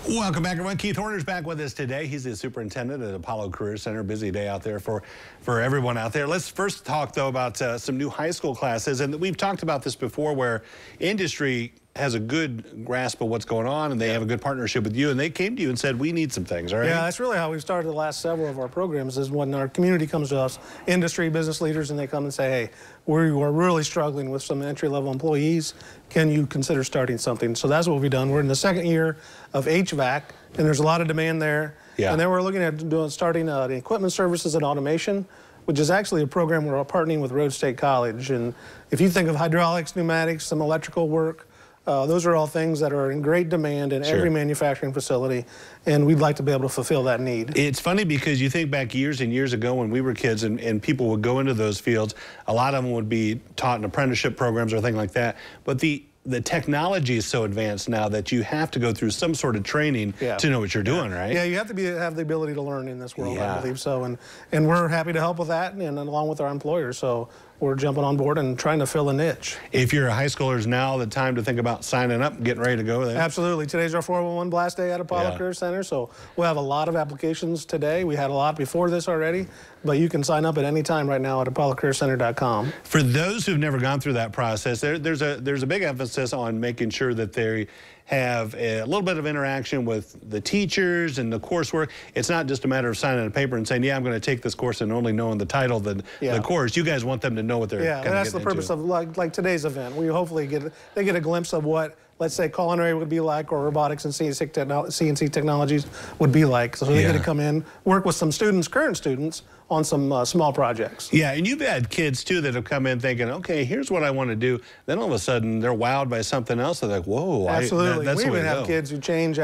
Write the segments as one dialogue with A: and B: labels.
A: Welcome back, everyone. Keith Horner's back with us today. He's the superintendent at Apollo Career Center. Busy day out there for everyone out there. Let's first talk, though, about some new high school classes. And we've talked about this before, where industry has a good grasp of what's going on, and they have a good partnership with you, and they came to you and said, we need some things, all right?
B: Yeah, that's really how we've started the last several of our programs, is when our community comes to us, industry, business leaders, and they come and say, hey, we are really struggling with some entry-level employees. Can you consider starting something? So that's what we've done. We're in the second year of HVAC, and there's a lot of demand there. Yeah. And then we're looking at starting the equipment services and automation, which is actually a program we're partnering with Rhodes State College. And if you think of hydraulics, pneumatics, some electrical work, those are all things that are in great demand in every manufacturing facility, and we'd like to be able to fulfill that need.
A: It's funny because you think back years and years ago when we were kids and people would go into those fields, a lot of them would be taught in apprenticeship programs or things like that, but the technology is so advanced now that you have to go through some sort of training to know what you're doing, right?
B: Yeah, you have to have the ability to learn in this world, I believe so. And we're happy to help with that, and along with our employers. So we're jumping on board and trying to fill a niche.
A: If you're a high schooler, is now the time to think about signing up, getting ready to go there?
B: Absolutely. Today's our 411 Blast Day at Apollo Career Center, so we'll have a lot of applications today. We had a lot before this already, but you can sign up at any time right now at apollocareercenter.com.
A: For those who've never gone through that process, there's a big emphasis on making sure that they have a little bit of interaction with the teachers and the coursework. It's not just a matter of signing a paper and saying, yeah, I'm going to take this course, and only knowing the title of the course. You guys want them to know what they're
B: Yeah, that's the purpose of like today's event. We hopefully they get a glimpse of what, let's say, culinary would be like, or robotics and CNC technologies would be like. So they get to come in, work with some students, current students, on some small projects.
A: Yeah, and you've had kids, too, that have come in thinking, okay, here's what I want to do. Then all of a sudden, they're wowed by something else. They're like, whoa.
B: Absolutely.
A: That's
B: we even have kids who change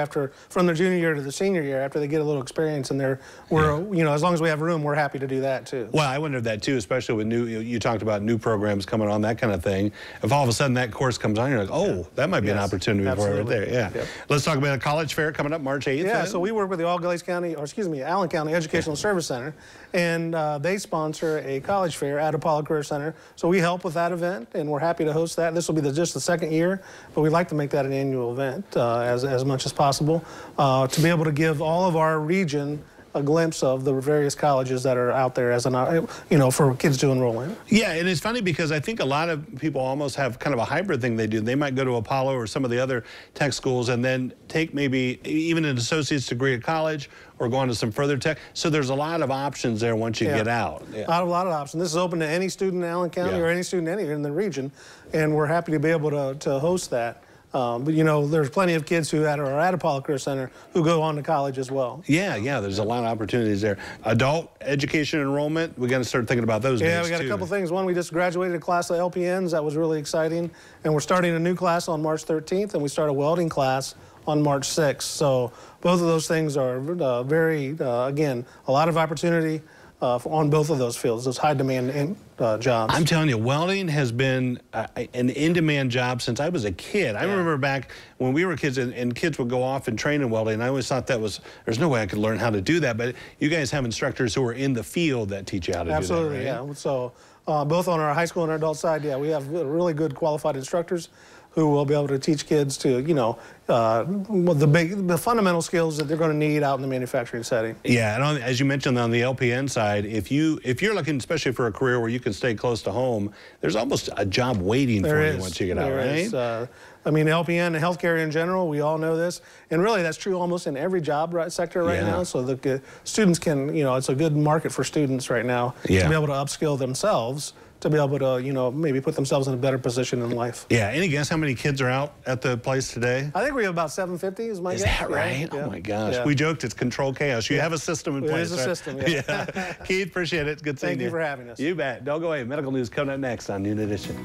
B: from their junior year to the senior year after they get a little experience, and you know, as long as we have room, we're happy to do that, too.
A: Well, I wondered that, too, especially with you talked about new programs coming on, that kind of thing. If all of a sudden that course comes on, you're like, oh, that might be an opportunity for it right there. Yeah. Yep. Let's talk about a college fair coming up March 8th.
B: Yeah, so we work with the Allen County Educational Service Center, and they sponsor a college fair at Apollo Career Center. So we help with that event, and we're happy to host that. This will be just the second year, but we'd like to make that an annual event as much as possible to be able to give all of our region a glimpse of the various colleges that are out there as for kids to enroll in.
A: Yeah, and it's funny because I think a lot of people almost have kind of a hybrid thing they do. They might go to Apollo or some of the other tech schools and then take maybe even an associate's degree at college or go on to some further tech. So there's a lot of options there once you get out.
B: A lot of options. This is open to any student in Allen County or any student anywhere in the region, and we're happy to be able to host that. But you know, there's plenty of kids who are at Apollo Career Center who go on to college as well.
A: Yeah, there's a lot of opportunities there. Adult education enrollment, we got to start thinking about those.
B: Yeah, we got a couple things. One, we just graduated a class of LPNs. That was really exciting. And we're starting a new class on March 13th, and we start a welding class on March 6th. So both of those things are again, a lot of opportunity on both of those fields, those high-demand jobs.
A: I'm telling you, welding has been an in-demand job since I was a kid. I remember back when we were kids, and kids would go off and train in welding, and I always thought there's no way I could learn how to do that, but you guys have instructors who are in the field that teach you how to do that,
B: Absolutely, yeah. So both on our high school and our adult side, we have really good qualified instructors who will be able to teach kids to, the fundamental skills that they're going to need out in the manufacturing setting.
A: Yeah, and as you mentioned on the LPN side, if you're looking, especially for a career where you can stay close to home, there's almost a job waiting for you once you get out, right?
B: I mean, LPN and healthcare in general, we all know this, and really that's true almost in every job sector right now. So the students can, it's a good market for students right now to be able to upskill themselves, to be able to, maybe put themselves in a better position in life.
A: Yeah, any guess how many kids are out at the place today?
B: I think we have about 750 is my guess.
A: Is that right? Yeah. Oh my gosh. Yeah. We joked it's control chaos. You have a system in place.
B: It is a system, yeah.
A: Keith, appreciate it. Good seeing you.
B: Thank you for having us.
A: You bet. Don't go away. Medical news coming up next on Noon Edition.